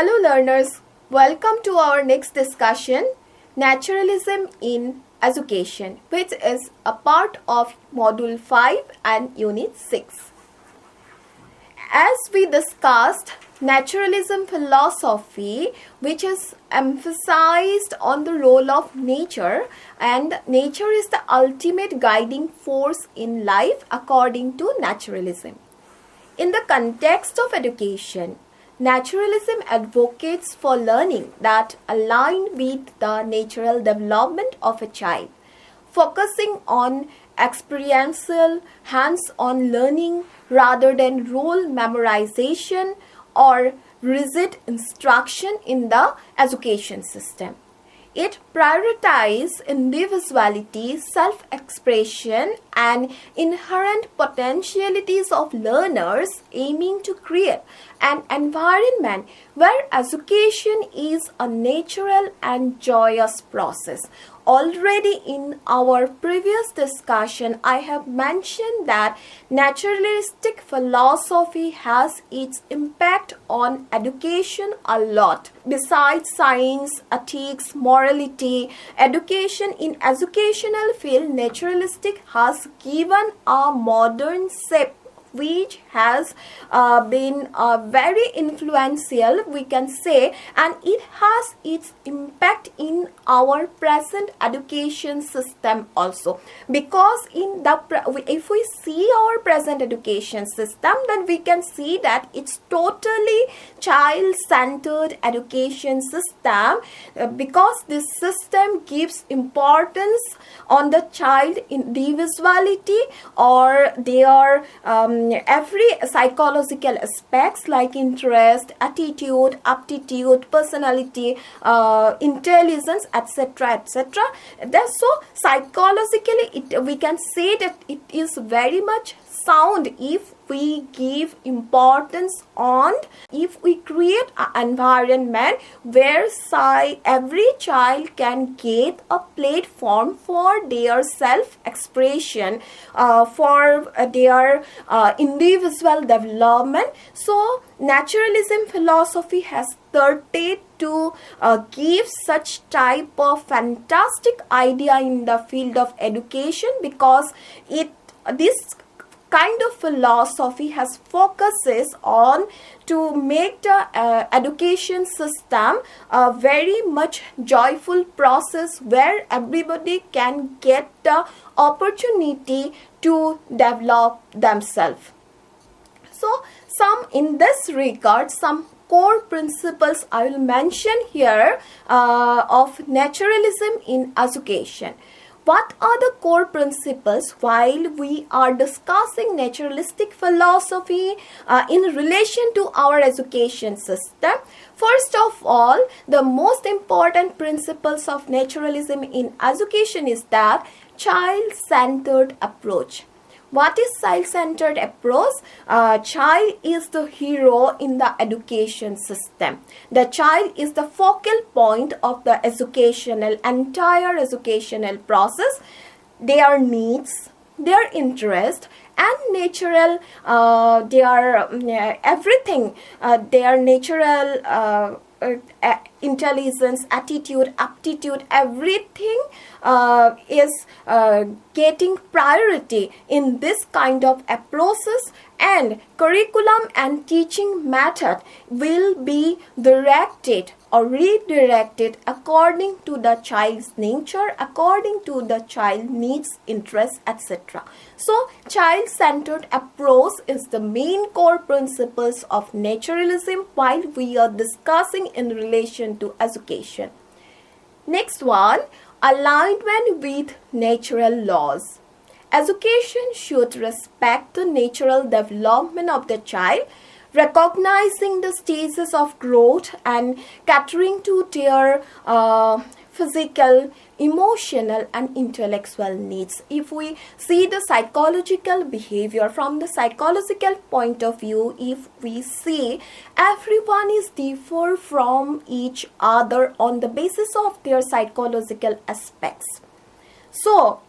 Hello learners, welcome to our next discussion, Naturalism in Education, which is a part of Module 5 and Unit 6. As we discussed, naturalism philosophy, which is emphasized on the role of nature, and nature is the ultimate guiding force in life according to naturalism. In the context of education, naturalism advocates for learning that align with the natural development of a child, focusing on experiential, hands-on learning rather than role memorization or rigid instruction in the education system. It prioritizes individuality, self-expression, and inherent potentialities of learners, aiming to create an environment where education is a natural and joyous process. Already in our previous discussion, I have mentioned that naturalistic philosophy has its impact on education a lot. Besides science, ethics, morality, education in educational field, naturalistic has given a modern shape which has been very influential, we can say, and it has its impact in our present education system also, because in the if we see our present education system, then we can see that it's totally child-centered education system, because this system gives importance on the child individuality or their every psychological aspects like interest, attitude, aptitude, personality, intelligence, etc., etc. So psychologically, we can say that it is very much sound if we give importance on, if we create an environment where every child can get a platform for their self-expression, for their individual development. So naturalism philosophy has started to give such type of fantastic idea in the field of education, because this kind of philosophy has focuses on to make the education system a very much joyful process where everybody can get the opportunity to develop themselves. So in this regard, some core principles I will mention here of naturalism in education. What are the core principles while we are discussing naturalistic philosophy in relation to our education system? First of all, the most important principles of naturalism in education is that child-centered approach. What is child-centered approach? Child is the hero in the education system. The child is the focal point of the entire educational process. Their needs, their interest, and natural, everything, their natural intelligence, attitude, aptitude, everything is getting priority in this kind of approaches, and curriculum and teaching method will be directed or redirected according to the child's nature, according to the child needs, interests, etc. So child-centered approach is the main core principles of naturalism while we are discussing in relation to education. Next one, alignment with natural laws. Education should respect the natural development of the child, recognizing the stages of growth and catering to their physical, emotional, and intellectual needs. If we see the psychological behavior from the psychological point of view, if we see everyone is different from each other on the basis of their psychological aspects. So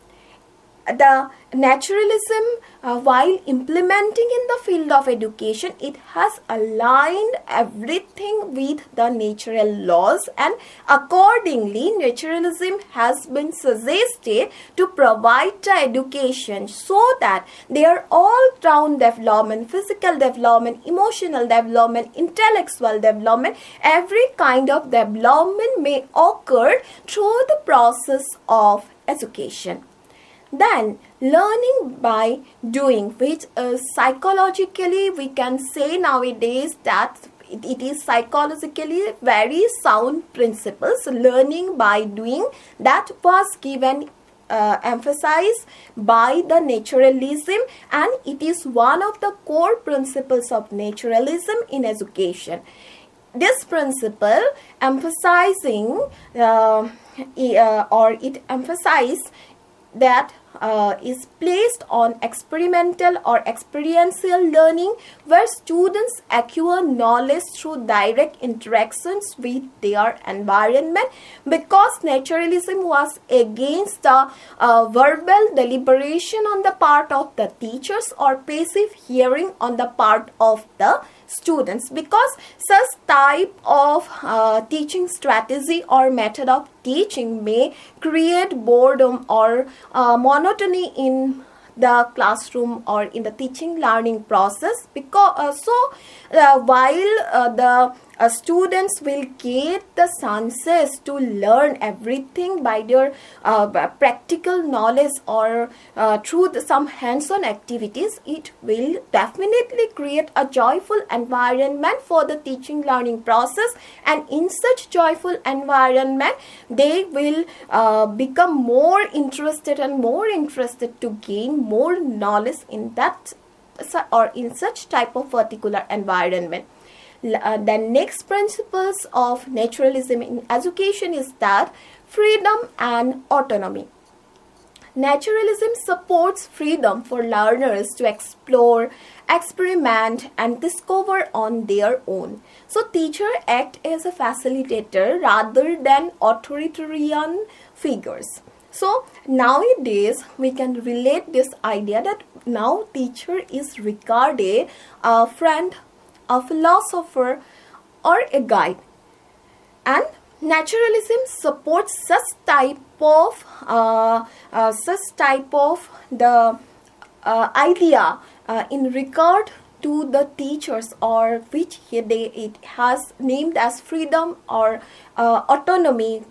the naturalism, while implementing in the field of education, it has aligned everything with the natural laws, and accordingly naturalism has been suggested to provide the education so that their all-round development, physical development, emotional development, intellectual development, every kind of development may occur through the process of education. Then learning by doing, which is psychologically we can say nowadays that it is psychologically very sound principles. Learning by doing, that was given emphasis by the naturalism, and it is one of the core principles of naturalism in education. This principle emphasizing it emphasizes that is placed on experimental or experiential learning, where students acquire knowledge through direct interactions with their environment, because naturalism was against the verbal deliberation on the part of the teachers or passive hearing on the part of the students, because such type of teaching strategy or method of teaching may create boredom or monotony in the classroom or in the teaching learning process, because while the students will get the chances to learn everything by their practical knowledge or through some hands-on activities, it will definitely create a joyful environment for the teaching learning process, and in such joyful environment they will become more interested to gain more knowledge in that or in such type of particular environment. The next principles of naturalism in education is that freedom and autonomy. Naturalism supports freedom for learners to explore, experiment, and discover on their own. So teachers act as a facilitator rather than authoritarian figures. So nowadays we can relate this idea that now teacher is regarded a friend, a philosopher, or a guide, and naturalism supports such type of the idea in regard to the teachers, or which it has named as freedom or autonomy,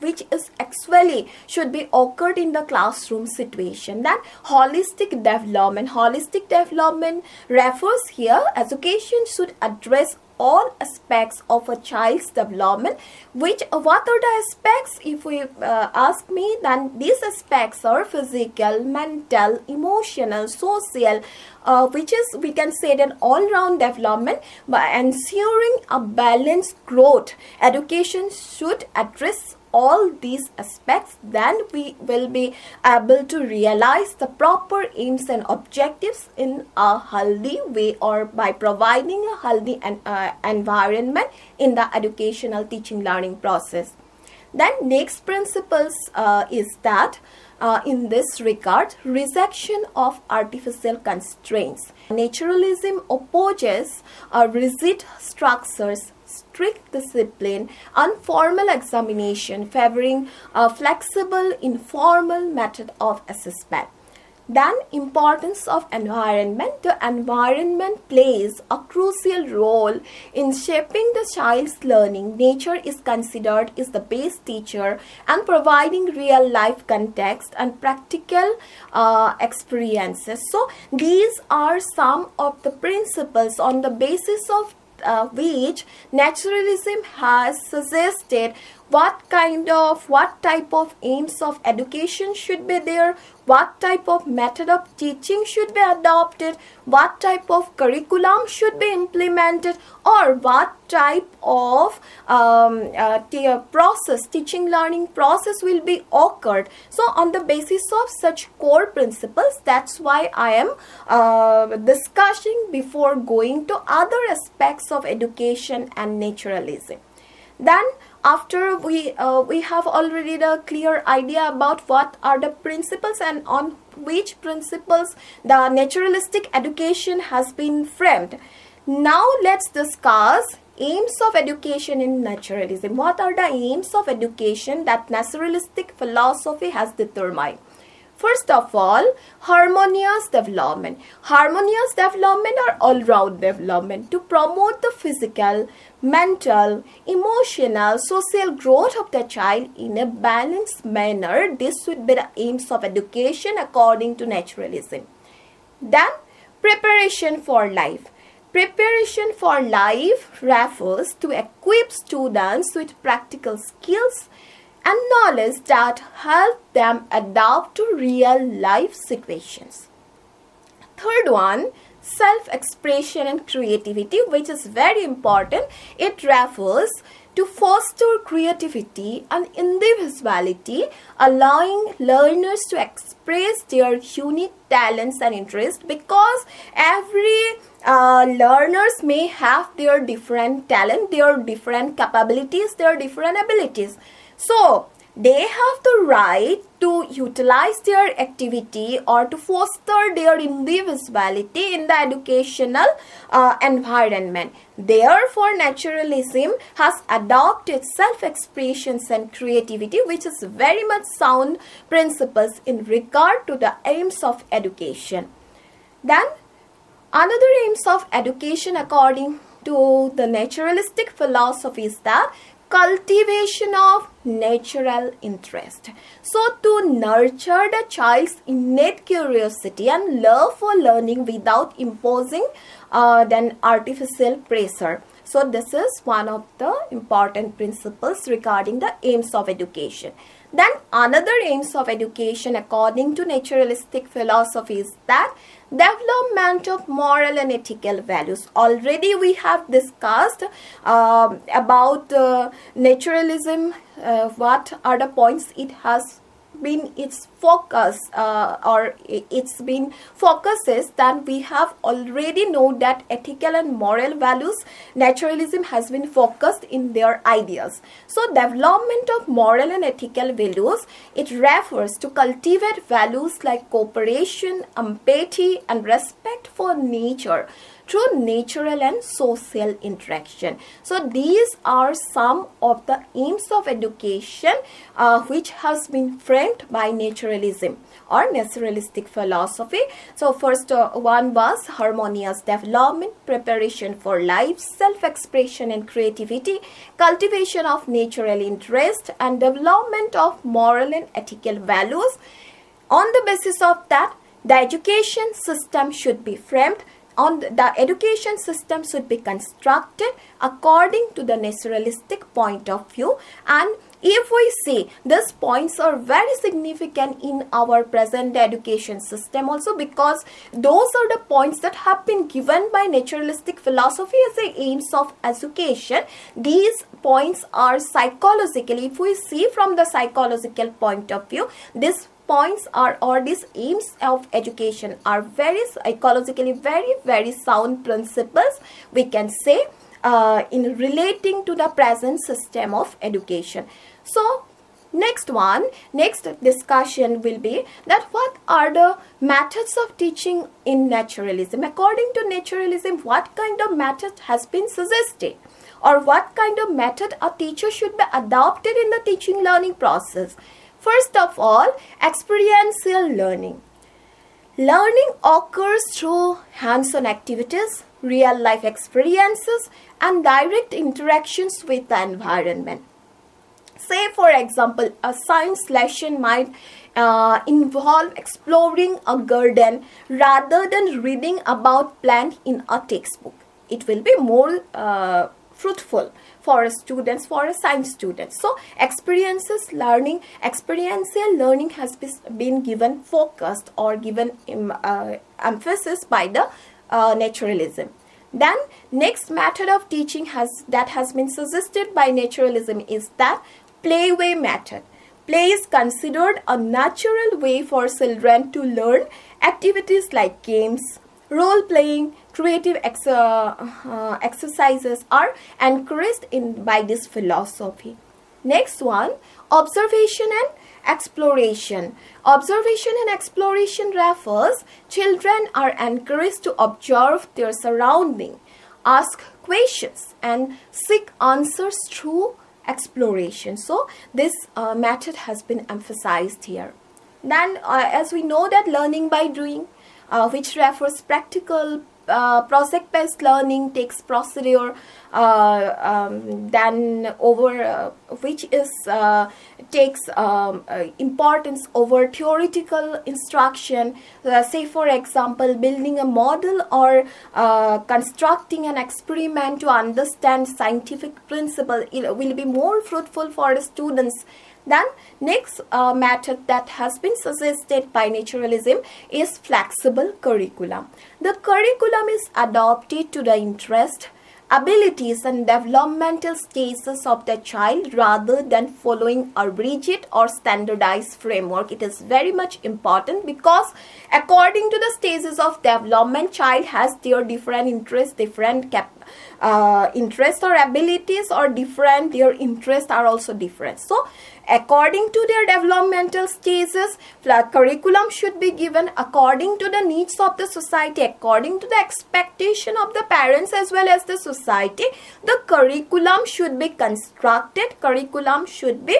which is actually should be occurred in the classroom situation. That holistic development refers here, education should address all aspects of a child's development. What are the aspects? If we ask me, then these aspects are physical, mental, emotional, social, which is, we can say, that all-round development. By ensuring a balanced growth, education should address all these aspects. Then we will be able to realize the proper aims and objectives in a healthy way, or by providing a healthy environment in the educational teaching learning process. Then next principles is that in this regard, rejection of artificial constraints. Naturalism opposes rigid structures, strict discipline, and formal examination, favoring a flexible, informal method of assessment. Then importance of environment. The environment plays a crucial role in shaping the child's learning. Nature is considered as the best teacher and providing real life context and practical experiences. So these are some of the principles on the basis of which naturalism has suggested what type of aims of education should be there, what type of method of teaching should be adopted, what type of curriculum should be implemented, or what type of teaching learning process will be occurred. So on the basis of such core principles, that's why I am discussing before going to other aspects of education and naturalism. Then after we have already the clear idea about what are the principles and on which principles the naturalistic education has been framed. Now let's discuss aims of education in naturalism. What are the aims of education that naturalistic philosophy has determined? First of all, harmonious development. Harmonious development or all-round development to promote the physical, mental, emotional, social growth of the child in a balanced manner. This would be the aims of education according to naturalism. Then, preparation for life. Preparation for life refers to equip students with practical skills and knowledge that help them adapt to real life situations. Third one, self-expression and creativity, which is very important. It refers to foster creativity and individuality, allowing learners to express their unique talents and interests, because every learners may have their different talent, their different capabilities, their different abilities. So, they have the right to utilize their activity or to foster their individuality in the educational environment. Therefore, naturalism has adopted self-expressions and creativity, which is very much sound principles in regard to the aims of education. Then, another aims of education according to the naturalistic philosophy is that cultivation of natural interest. So, to nurture the child's innate curiosity and love for learning without imposing then artificial pressure. So, this is one of the important principles regarding the aims of education. Then another aims of education according to naturalistic philosophy is that development of moral and ethical values. Already we have discussed about naturalism, what are the points it has been its focus or it's been focuses. Then we have already know that ethical and moral values, naturalism has been focused in their ideas. So development of moral and ethical values, it refers to cultivate values like cooperation, empathy and respect for nature through natural and social interaction. So these are some of the aims of education which has been framed by naturalism or naturalistic philosophy. So first one was harmonious development, preparation for life, self-expression and creativity, cultivation of natural interest and development of moral and ethical values. On the basis of that, the education system should be framed. The education system should be constructed according to the naturalistic point of view. And if we see, these points are very significant in our present education system also, because those are the points that have been given by naturalistic philosophy as the aims of education. These points are psychologically, if we see from the psychological point of view, these points are, or these aims of education are very psychologically very sound principles, we can say, in relating to the present system of education. So next discussion will be that what are the methods of teaching in naturalism. According to naturalism, what kind of method has been suggested, or what kind of method a teacher should be adopted in the teaching learning process. First of all, experiential learning. Learning occurs through hands-on activities, real-life experiences, and direct interactions with the environment. Say, for example, a science lesson might involve exploring a garden rather than reading about plants in a textbook. It will be more fruitful for students, for a science student. So experiential learning has been given focused or given emphasis by the naturalism. Then next method of teaching that has been suggested by naturalism is that playway method. Play is considered a natural way for children to learn activities like games, role-playing, creative exercises are encouraged by this philosophy. Next one, observation and exploration. Observation and exploration refers children are encouraged to observe their surrounding, ask questions and seek answers through exploration. So this method has been emphasized here. Then as we know that learning by doing, which refers practical project-based learning, takes procedure then over which is takes importance over theoretical instruction. Say for example, building a model or constructing an experiment to understand scientific principle, it will be more fruitful for the students. Then next method that has been suggested by naturalism is flexible curriculum. The curriculum is adapted to the interest, abilities and developmental stages of the child rather than following a rigid or standardized framework. It is very much important because according to the stages of development, child has their different interests, different interests or abilities or different, their interests are also different. So according to their developmental stages, curriculum should be given according to the needs of the society, according to the expectation of the parents as well as the society. The curriculum should be constructed. Curriculum should be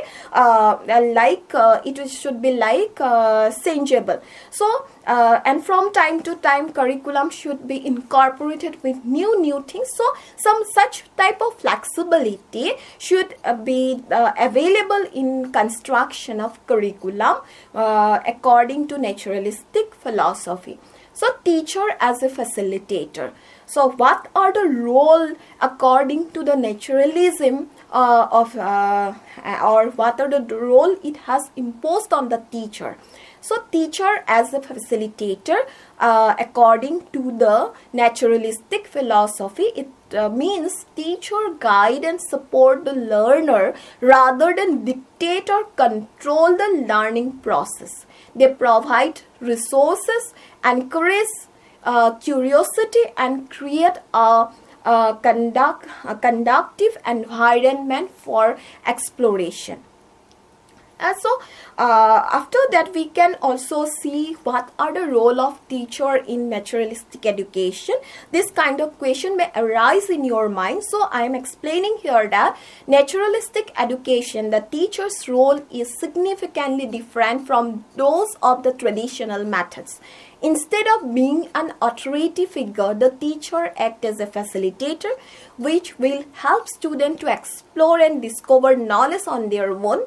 changeable. So and from time to time, curriculum should be incorporated with new things. So some such type of flexibility should be available in construction of curriculum according to naturalistic philosophy. So teacher as a facilitator. So what are the role according to the naturalism or what are the role it has imposed on the teacher? So teacher as a facilitator according to the naturalistic philosophy, it means teacher guide and support the learner rather than dictate or control the learning process. They provide resources, encourage curiosity and create a conductive environment for exploration. So after that we can also see what are the role of teacher in naturalistic education. This kind of question may arise in your mind. So I am explaining here that naturalistic education, the teacher's role is significantly different from those of the traditional methods. Instead of being an authority figure, the teacher acts as a facilitator, which will help students to explore and discover knowledge on their own.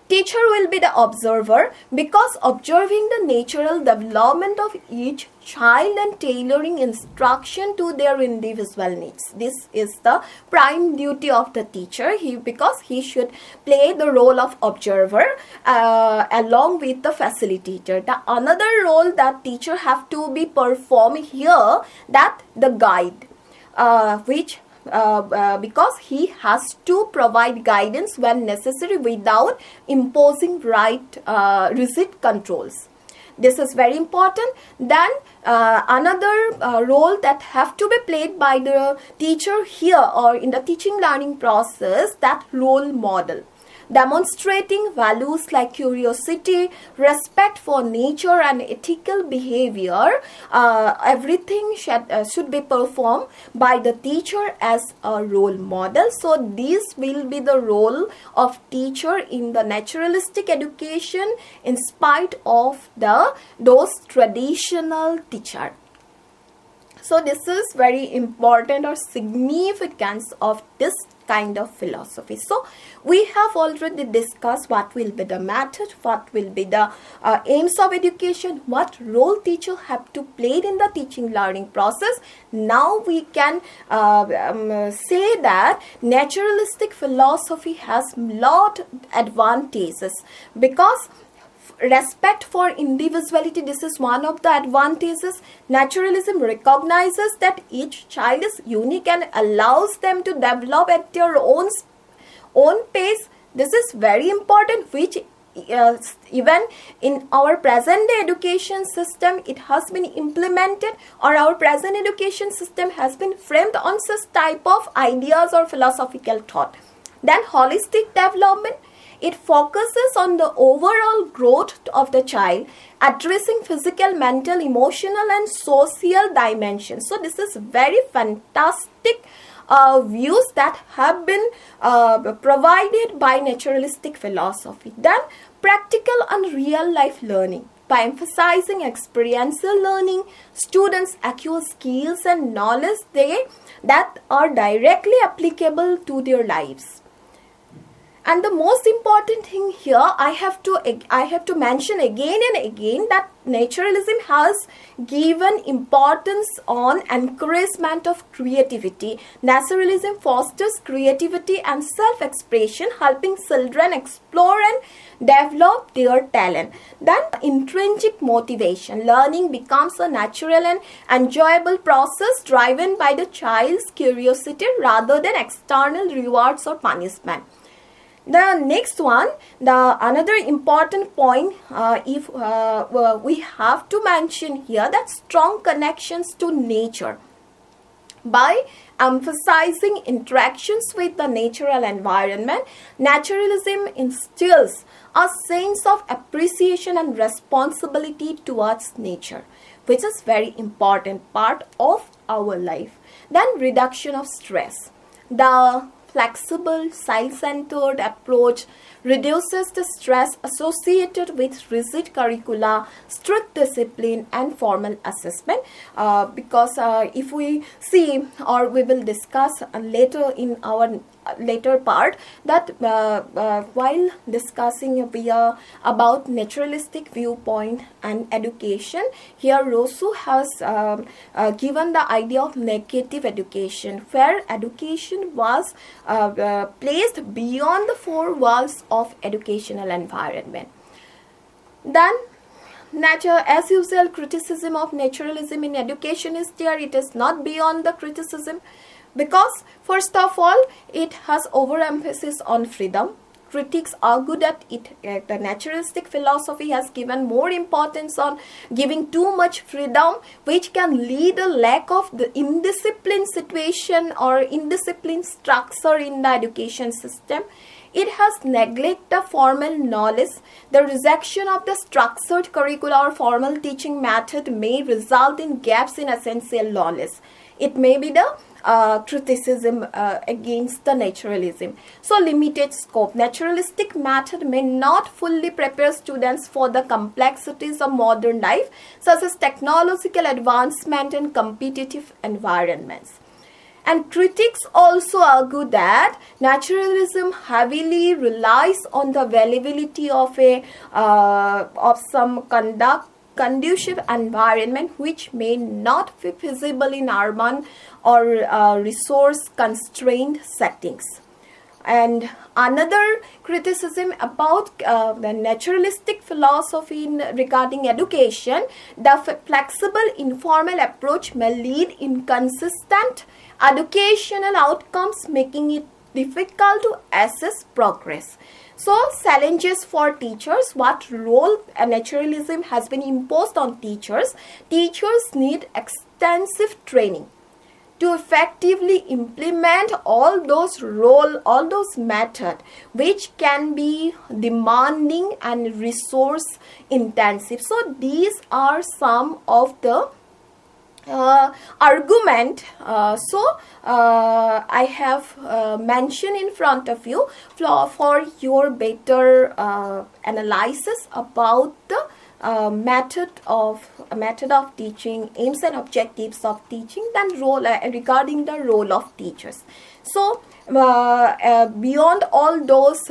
Teacher will be the observer because observing the natural development of each child and tailoring instruction to their individual needs. This is the prime duty of the teacher, because he should play the role of observer along with the facilitator. The another role that teacher have to be performed here, that the guide, because he has to provide guidance when necessary without imposing rigid controls. This is very important. Then another role that have to be played by the teacher here or in the teaching learning process, that role model. Demonstrating values like curiosity, respect for nature and ethical behavior, everything should be performed by the teacher as a role model. So this will be the role of teacher in the naturalistic education in spite of those traditional teacher. So this is very important or significance of this kind of philosophy. So we have already discussed what will be the method, what will be the aims of education, what role teacher have to play in the teaching learning process. Now we can say that naturalistic philosophy has lot advantages, because respect for individuality, this is one of the advantages. Naturalism recognizes that each child is unique and allows them to develop at their own pace. This is very important, which even in our present day education system, it has been implemented, or our present education system has been framed on such type of ideas or philosophical thought. Then holistic development, it focuses on the overall growth of the child, addressing physical, mental, emotional and social dimensions. So this is very fantastic views that have been provided by naturalistic philosophy. Then practical and real life learning. By emphasizing experiential learning, students acquire skills and knowledge that are directly applicable to their lives. And the most important thing here, I have to mention again and again that naturalism has given importance on encouragement of creativity. Naturalism fosters creativity and self-expression, helping children explore and develop their talent. Then intrinsic motivation. Learning becomes a natural and enjoyable process driven by the child's curiosity rather than external rewards or punishment. The next one, the another important point, we have to mention here, that strong connections to nature. By emphasizing interactions with the natural environment, naturalism instills a sense of appreciation and responsibility towards nature, which is very important part of our life. Then reduction of stress. The flexible, child-centered approach reduces the stress associated with rigid curricula, strict discipline and formal assessment, because if we see, or we will discuss later in our later part, that while discussing about naturalistic viewpoint and education, here Rousseau has given the idea of negative education, where education was placed beyond the four walls of educational environment. Then as usual, criticism of naturalism in education is there. It is not beyond the criticism, because first of all, it has overemphasis on freedom. Critics argue that the naturalistic philosophy has given more importance on giving too much freedom, which can lead a lack of the indisciplined situation or indisciplined structure in the education system. It has neglected the formal knowledge. The rejection of the structured curricula or formal teaching method may result in gaps in essential knowledge. It may be the criticism against the naturalism. So limited scope. Naturalistic method may not fully prepare students for the complexities of modern life, such as technological advancement and competitive environments. And critics also argue that naturalism heavily relies on the availability of some conducive environment, which may not be feasible in urban or resource constrained settings. And another criticism about the naturalistic philosophy regarding education, the flexible informal approach may lead inconsistent educational outcomes, making it difficult to assess progress. So challenges for teachers. What role naturalism has been imposed on teachers? Teachers need extensive training to effectively implement all those methods, which can be demanding and resource intensive. So these are some of the argument. I have mentioned in front of you for your better analysis about the method of teaching, aims and objectives of teaching, then regarding the role of teachers. So beyond all those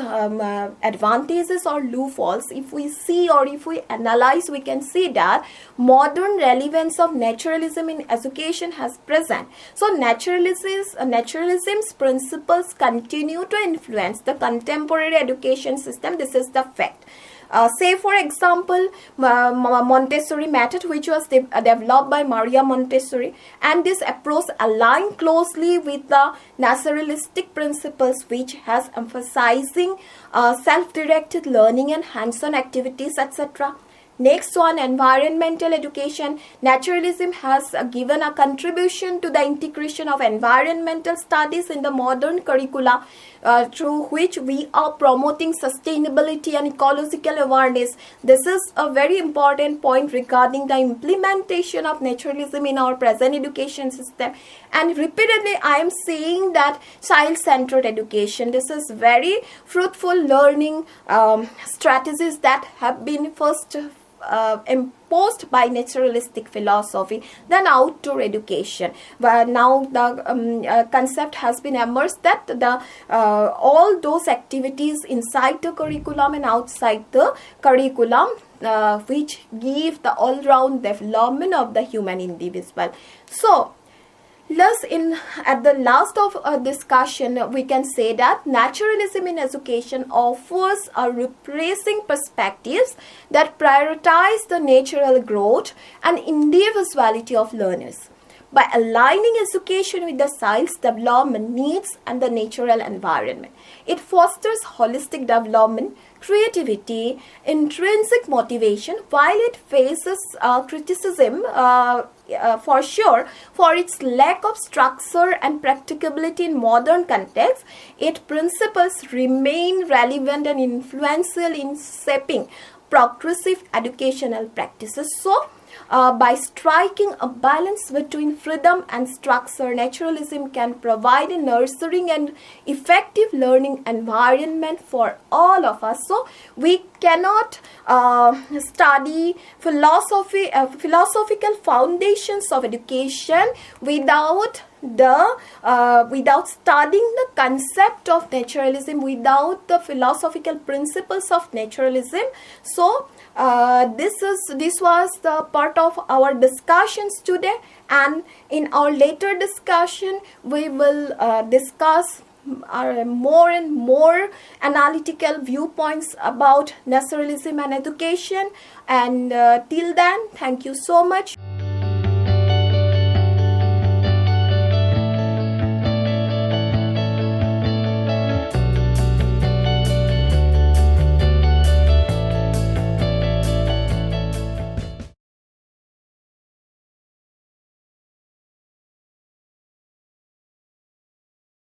advantages or loopholes, if we see or if we analyze, we can see that modern relevance of naturalism in education has present. So naturalism's principles continue to influence the contemporary education system. This is the fact. Say for example, Montessori method, which was developed by Maria Montessori, and this approach aligned closely with the naturalistic principles, which has emphasizing self-directed learning and hands-on activities, etc. Next one, environmental education. Naturalism has given a contribution to the integration of environmental studies in the modern curricula, through which we are promoting sustainability and ecological awareness. This is a very important point regarding the implementation of naturalism in our present education system. And repeatedly I am saying that child-centered education, this is very fruitful learning strategies that have been first imposed by naturalistic philosophy, then outdoor education. But now the concept has been emerged that the all those activities inside the curriculum and outside the curriculum, which give the all-round development of the human individual. So thus, at the last of a discussion, we can say that naturalism in education offers a repressing perspectives that prioritize the natural growth and individuality of learners. By aligning education with the child's development needs and the natural environment, it fosters holistic development, creativity, intrinsic motivation, while it faces criticism for sure for its lack of structure and practicability in modern context. Its principles remain relevant and influential in shaping progressive educational practices. So, by striking a balance between freedom and structure, naturalism can provide a nurturing and effective learning environment for all of us. So we cannot study philosophical foundations of education without without studying the concept of naturalism, without the philosophical principles of naturalism. So this was the part of our discussions today, and in our later discussion we will discuss more and more analytical viewpoints about naturalism and education. And till then, thank you so much.